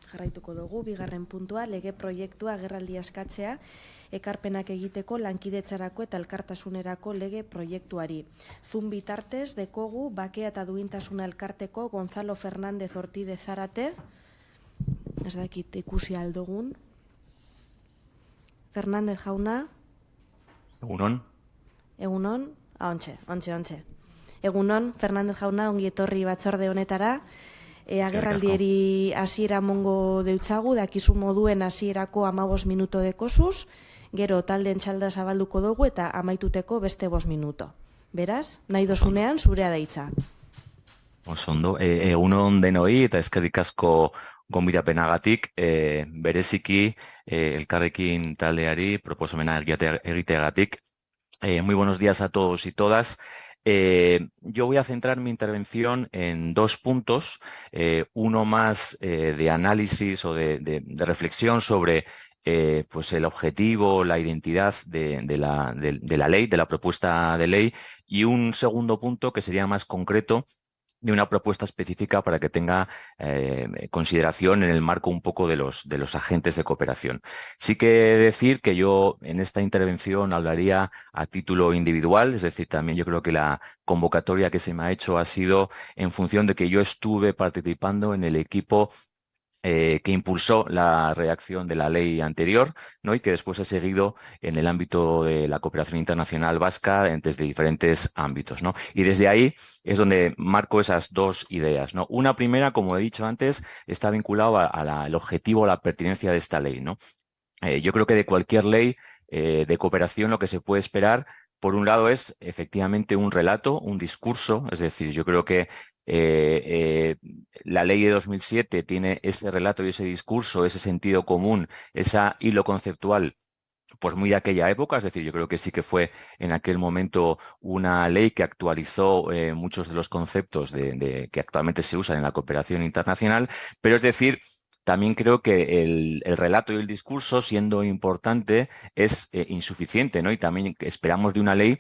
Jarraituko dugu, bigarren puntua, lege proiektua agerraldia eskatzea, ekarpenak egiteko lankidetzarako eta elkartasunerako lege proiektuari. Zun bitartez, dekogu, bakea eta duintasuna elkarteko Gonzalo Fernández Ortide Zarate, ez dakit ikusi aldogun. Fernández jauna. Egunon. Egunon, ontxe. Egunon, Fernández jauna, ongi etorri batzorde honetara. Agerraldieri hasiera mongo deutzagu, dakizu moduen hasierako 15 minuto dekosuz, gero talden txalda zabalduko dugu eta amaituteko beste 5 minuto. Beraz, nahi dozunean zurea daitza. Osondo, egunon denoi eta eskerrik asko gonbidapenagatik, bereziki elkarrekin taldeari proposamena egiteagatik. Muy buenos días a todos y todas. Yo voy a centrar mi intervención en 2 puntos, uno más de análisis o de reflexión sobre pues el objetivo, la identidad de la ley, de la propuesta de ley, y un segundo punto que sería más concreto, de una propuesta específica para que tenga consideración en el marco un poco de los agentes de cooperación. Sí que decir que yo en esta intervención hablaría a título individual, es decir, también yo creo que la convocatoria que se me ha hecho ha sido en función de que yo estuve participando en el equipo que impulsó la redacción de la ley anterior, ¿no? Y que después ha seguido en el ámbito de la cooperación internacional vasca desde diferentes ámbitos, ¿no? Y desde ahí es donde marco esas 2 ideas, ¿no? Una primera, como he dicho antes, está vinculado al objetivo, a la pertinencia de esta ley, ¿no? Yo creo que de cualquier ley de cooperación lo que se puede esperar, por un lado, es efectivamente un relato, un discurso, es decir, yo creo que la ley de 2007 tiene ese relato y ese discurso, ese sentido común, ese hilo conceptual, pues muy de aquella época, es decir, yo creo que sí que fue en aquel momento una ley que actualizó muchos de los conceptos que actualmente se usan en la cooperación internacional, pero es decir, también creo que el relato y el discurso, siendo importante, es insuficiente, ¿no? Y también esperamos de una ley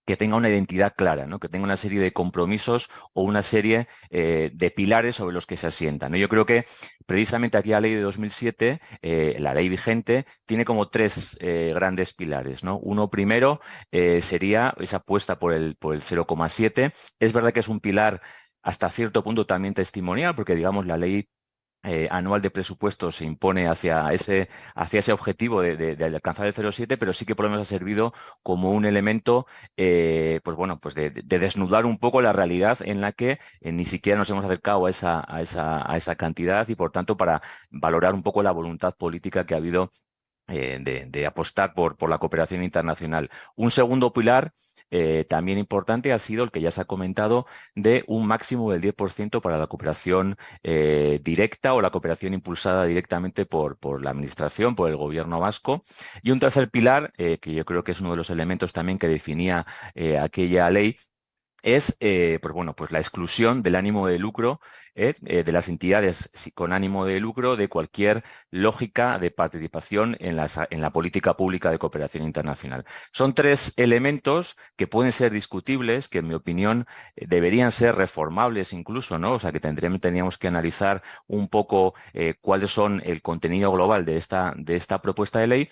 que tenga una identidad clara, ¿no? Que tenga una serie de compromisos o una serie de pilares sobre los que se asientan, ¿no? Yo creo que precisamente aquí la ley de 2007, la ley vigente, tiene como 3 grandes pilares, ¿no? Uno primero sería esa apuesta por el 0,7. Es verdad que es un pilar hasta cierto punto también testimonial, porque digamos la ley anual de presupuesto se impone hacia ese objetivo de alcanzar el 0,7, pero sí que por lo menos ha servido como un elemento pues bueno, pues de desnudar un poco la realidad en la que ni siquiera nos hemos acercado a esa cantidad, y por tanto para valorar un poco la voluntad política que ha habido de apostar por la cooperación internacional. Un segundo pilar también importante ha sido el que ya se ha comentado, de un máximo del 10% para la cooperación directa o la cooperación impulsada directamente por la Administración, por el Gobierno vasco. Y un tercer pilar, que yo creo que es uno de los elementos también que definía aquella ley, es pues bueno, pues la exclusión del ánimo de lucro de las entidades con ánimo de lucro de cualquier lógica de participación en la política pública de cooperación internacional. Son 3 elementos que pueden ser discutibles, que en mi opinión deberían ser reformables incluso, ¿no? O sea, que tendríamos que analizar un poco cuáles son el contenido global de esta propuesta de ley,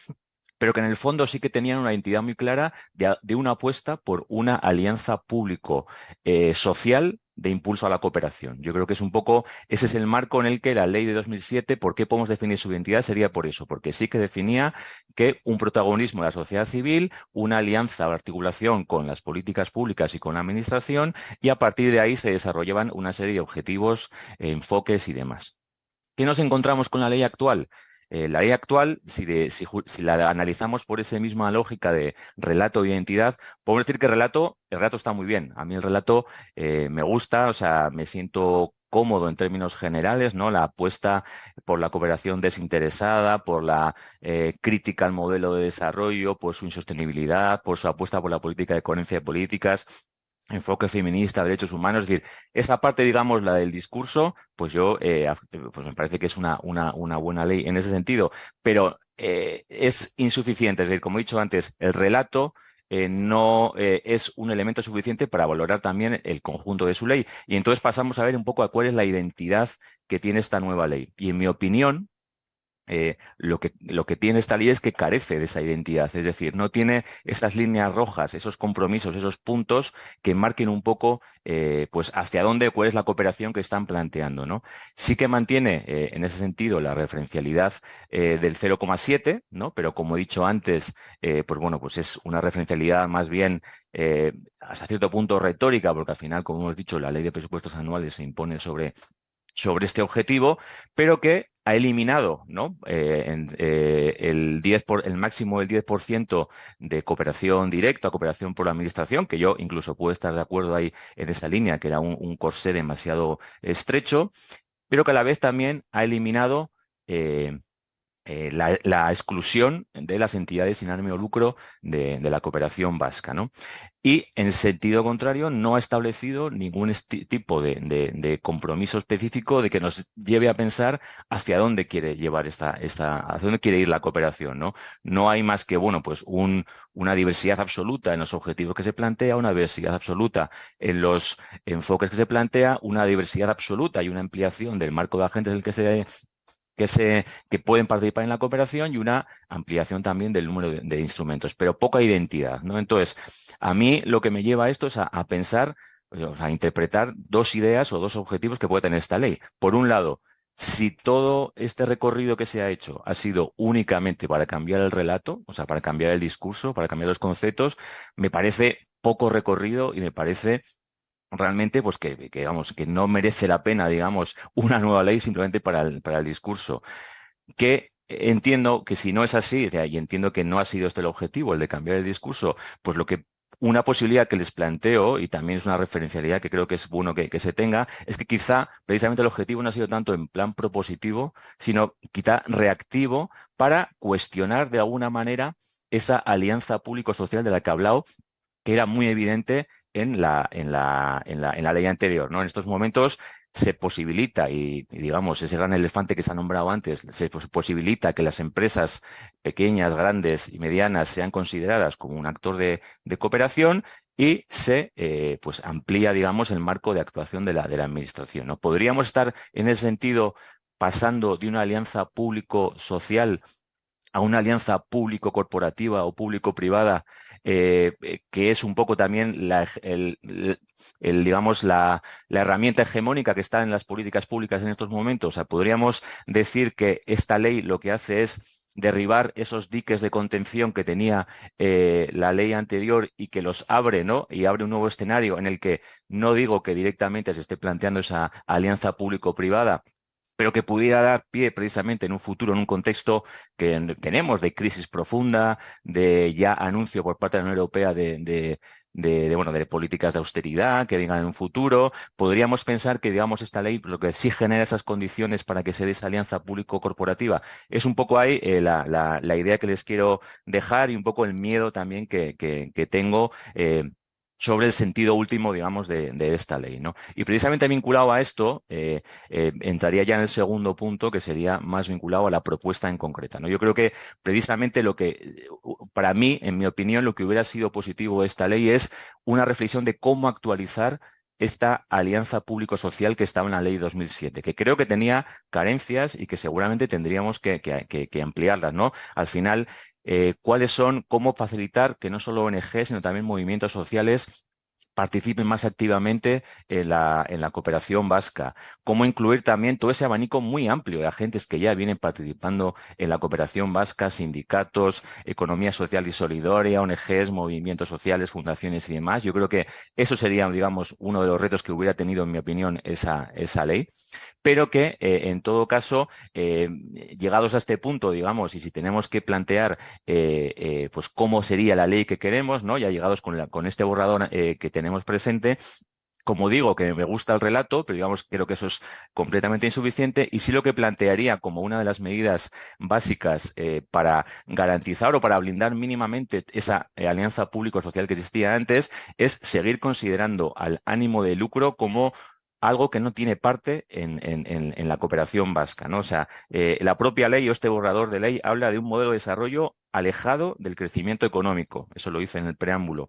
pero que en el fondo sí que tenían una identidad muy clara de una apuesta por una alianza público-social de impulso a la cooperación. Yo creo que es un poco, ese es el marco en el que la ley de 2007, ¿por qué podemos definir su identidad? Sería por eso, porque sí que definía que un protagonismo de la sociedad civil, una alianza o articulación con las políticas públicas y con la administración, y a partir de ahí se desarrollaban una serie de objetivos, enfoques y demás. ¿Qué nos encontramos con la ley actual? La ley actual, si la analizamos por esa misma lógica de relato e identidad, podemos decir que el relato está muy bien. A mí el relato me gusta, o sea, me siento cómodo en términos generales, ¿no? La apuesta por la cooperación desinteresada, por la crítica al modelo de desarrollo, por su insostenibilidad, por su apuesta por la política de coherencia de políticas, enfoque feminista, derechos humanos. Es decir, esa parte, digamos, la del discurso, pues yo, pues me parece que es una buena ley en ese sentido, pero es insuficiente. Es decir, como he dicho antes, el relato no es un elemento suficiente para valorar también el conjunto de su ley. Y entonces pasamos a ver un poco a cuál es la identidad que tiene esta nueva ley. Y en mi opinión, lo que tiene esta ley es que carece de esa identidad, es decir, no tiene esas líneas rojas, esos compromisos, esos puntos que marquen un poco pues hacia dónde, cuál es la cooperación que están planteando, ¿no? Sí que mantiene en ese sentido la referencialidad del 0,7, ¿no? Pero como he dicho antes, pues bueno, pues es una referencialidad más bien hasta cierto punto retórica, porque al final, como hemos dicho, la ley de presupuestos anuales se impone sobre este objetivo, pero que ha eliminado, ¿no? El máximo del 10% de cooperación directa, cooperación por la administración, que yo incluso puedo estar de acuerdo ahí en esa línea, que era un corsé demasiado estrecho, pero que a la vez también ha eliminado eh, la exclusión de las entidades sin ánimo de lucro de la cooperación vasca, ¿no? Y en sentido contrario, no ha establecido ningún tipo de compromiso específico de que nos lleve a pensar hacia dónde quiere llevar hacia dónde quiere ir la cooperación, ¿no? No hay más que, bueno, pues una diversidad absoluta en los objetivos que se plantea, una diversidad absoluta en los enfoques que se plantea, una diversidad absoluta y una ampliación del marco de agentes en el que pueden participar en la cooperación y una ampliación también del número de instrumentos, pero poca identidad, ¿no? Entonces, a mí lo que me lleva a esto es a pensar, o sea, a interpretar dos ideas o dos objetivos que puede tener esta ley. Por un lado, si todo este recorrido que se ha hecho ha sido únicamente para cambiar el relato, o sea, para cambiar el discurso, para cambiar los conceptos, me parece poco recorrido y me parece realmente pues vamos, que no merece la pena, digamos, una nueva ley simplemente para el discurso. Que entiendo que si no es así, o sea, y entiendo que no ha sido este el objetivo, el de cambiar el discurso, pues una posibilidad que les planteo, y también es una referencialidad que creo que es bueno que se tenga, es que quizá precisamente el objetivo no ha sido tanto en plan propositivo, sino quizá reactivo para cuestionar de alguna manera esa alianza público-social de la que he hablado, que era muy evidente en la ley anterior, ¿no? En estos momentos se posibilita, digamos, ese gran elefante que se ha nombrado antes, posibilita que las empresas pequeñas, grandes y medianas sean consideradas como un actor de cooperación y se pues amplía, digamos, el marco de actuación de la administración, ¿no? Podríamos estar en ese sentido pasando de una alianza público-social a una alianza público-corporativa o público-privada, que es un poco también digamos, la herramienta hegemónica que está en las políticas públicas en estos momentos. O sea, podríamos decir que esta ley lo que hace es derribar esos diques de contención que tenía la ley anterior y que los abre, ¿no? Y abre un nuevo escenario en el que no digo que directamente se esté planteando esa alianza público-privada, pero que pudiera dar pie precisamente en un futuro, en un contexto que tenemos de crisis profunda, de ya anuncio por parte de la Unión Europea bueno, de políticas de austeridad que vengan en un futuro. Podríamos pensar que, digamos, esta ley lo que sí genera esas condiciones para que se dé esa alianza público-corporativa. Es un poco ahí la idea que les quiero dejar y un poco el miedo también que tengo. Sobre el sentido último, digamos, de esta ley, ¿no? Y precisamente vinculado a esto, entraría ya en el segundo punto, que sería más vinculado a la propuesta en concreta, ¿no? Yo creo que precisamente para mí, en mi opinión, lo que hubiera sido positivo de esta ley es una reflexión de cómo actualizar esta alianza público-social que estaba en la ley 2007, que creo que tenía carencias y que seguramente tendríamos que ampliarlas, ¿no? Al final, cómo facilitar que no solo ONG, sino también movimientos sociales participen más activamente en la cooperación vasca, cómo incluir también todo ese abanico muy amplio de agentes que ya vienen participando en la cooperación vasca, sindicatos, economía social y solidaria, ONGs, movimientos sociales, fundaciones y demás. Yo creo que eso sería, digamos, uno de los retos que hubiera tenido, en mi opinión, esa ley, pero que, en todo caso, llegados a este punto, digamos, y si tenemos que plantear pues cómo sería la ley que queremos, ¿no? Ya llegados con este borrador que tenemos presente. Como digo, que me gusta el relato, pero digamos, creo que eso es completamente insuficiente y sí lo que plantearía como una de las medidas básicas para garantizar o para blindar mínimamente esa alianza público-social que existía antes es seguir considerando al ánimo de lucro como algo que no tiene parte en la cooperación vasca, ¿no? O sea, la propia ley o este borrador de ley habla de un modelo de desarrollo alejado del crecimiento económico. Eso lo dice en el preámbulo.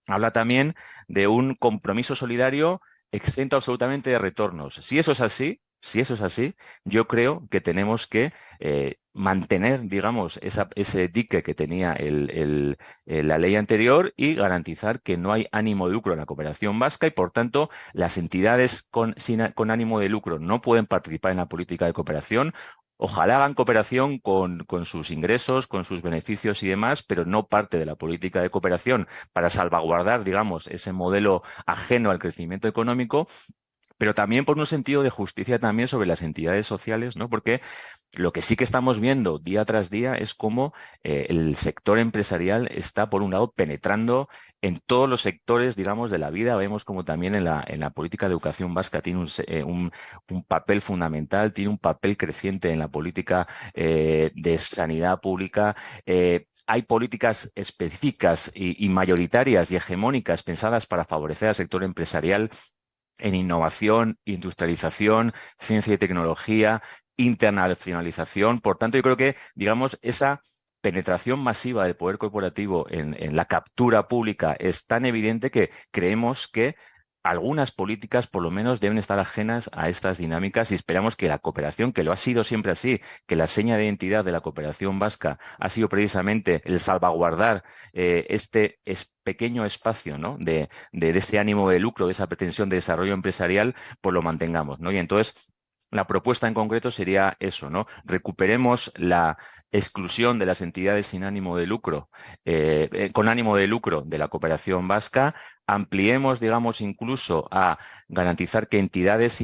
Habla también de un compromiso solidario exento absolutamente de retornos. Si eso es así, yo creo que tenemos que mantener, digamos, ese dique que tenía la ley anterior y garantizar que no hay ánimo de lucro en la cooperación vasca y, por tanto, las entidades con ánimo de lucro no pueden participar en la política de cooperación. Ojalá hagan cooperación con sus ingresos, con sus beneficios y demás, pero no parte de la política de cooperación para salvaguardar, digamos, ese modelo ajeno al crecimiento económico, pero también por un sentido de justicia también sobre las entidades sociales, ¿no? Porque lo que sí que estamos viendo día tras día es cómo el sector empresarial está, por un lado, penetrando en todos los sectores, digamos, de la vida. Vemos como también en la política de educación vasca tiene un papel fundamental, tiene un papel creciente en la política de sanidad pública. Hay políticas específicas y mayoritarias y hegemónicas pensadas para favorecer al sector empresarial en innovación, industrialización, ciencia y tecnología, internacionalización. Por tanto, yo creo que, digamos, esa penetración masiva del poder corporativo en la captura pública es tan evidente que creemos que algunas políticas, por lo menos, deben estar ajenas a estas dinámicas y esperamos que la cooperación, que lo ha sido siempre así, que la seña de identidad de la cooperación vasca ha sido precisamente el salvaguardar pequeño espacio, ¿no? de ese ánimo de lucro, de esa pretensión de desarrollo empresarial, pues lo mantengamos, ¿no? Y entonces la propuesta en concreto sería eso, ¿no? Recuperemos la exclusión de las entidades sin ánimo de lucro, con ánimo de lucro de la cooperación vasca, ampliemos, digamos, incluso a garantizar que entidades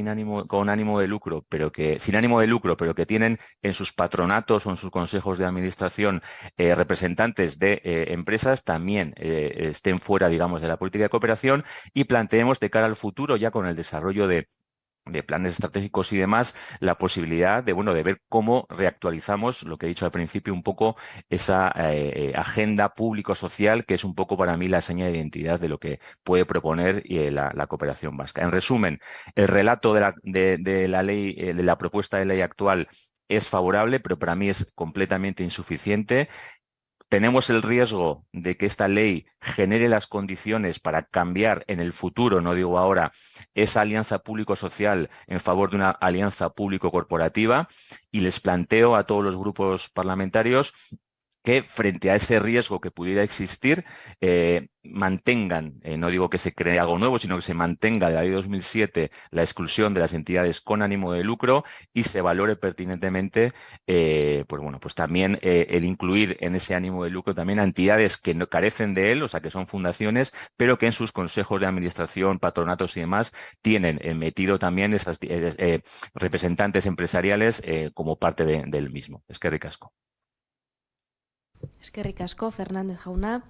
con ánimo de lucro, sin ánimo de lucro, pero que tienen en sus patronatos o en sus consejos de administración representantes de empresas también estén fuera, digamos, de la política de cooperación y planteemos de cara al futuro, ya con el desarrollo de planes estratégicos y demás, la posibilidad de, bueno, de ver cómo reactualizamos lo que he dicho al principio, un poco esa agenda público-social, que es un poco para mí la seña de identidad de lo que puede proponer la cooperación vasca. En resumen, el relato de la ley, de la propuesta de ley actual es favorable, pero para mí es completamente insuficiente. Tenemos el riesgo de que esta ley genere las condiciones para cambiar en el futuro, no digo ahora, esa alianza público-social en favor de una alianza público-corporativa y les planteo a todos los grupos parlamentarios que frente a ese riesgo que pudiera existir, mantengan, no digo que se cree algo nuevo, sino que se mantenga de la ley 2007 la exclusión de las entidades con ánimo de lucro y se valore pertinentemente, pues bueno, pues también el incluir en ese ánimo de lucro también a entidades que no carecen de él, o sea, que son fundaciones, pero que en sus consejos de administración, patronatos y demás tienen metido también esas representantes empresariales como parte del mismo. Es que ricasco. Eskerrik asko, Fernández jauna.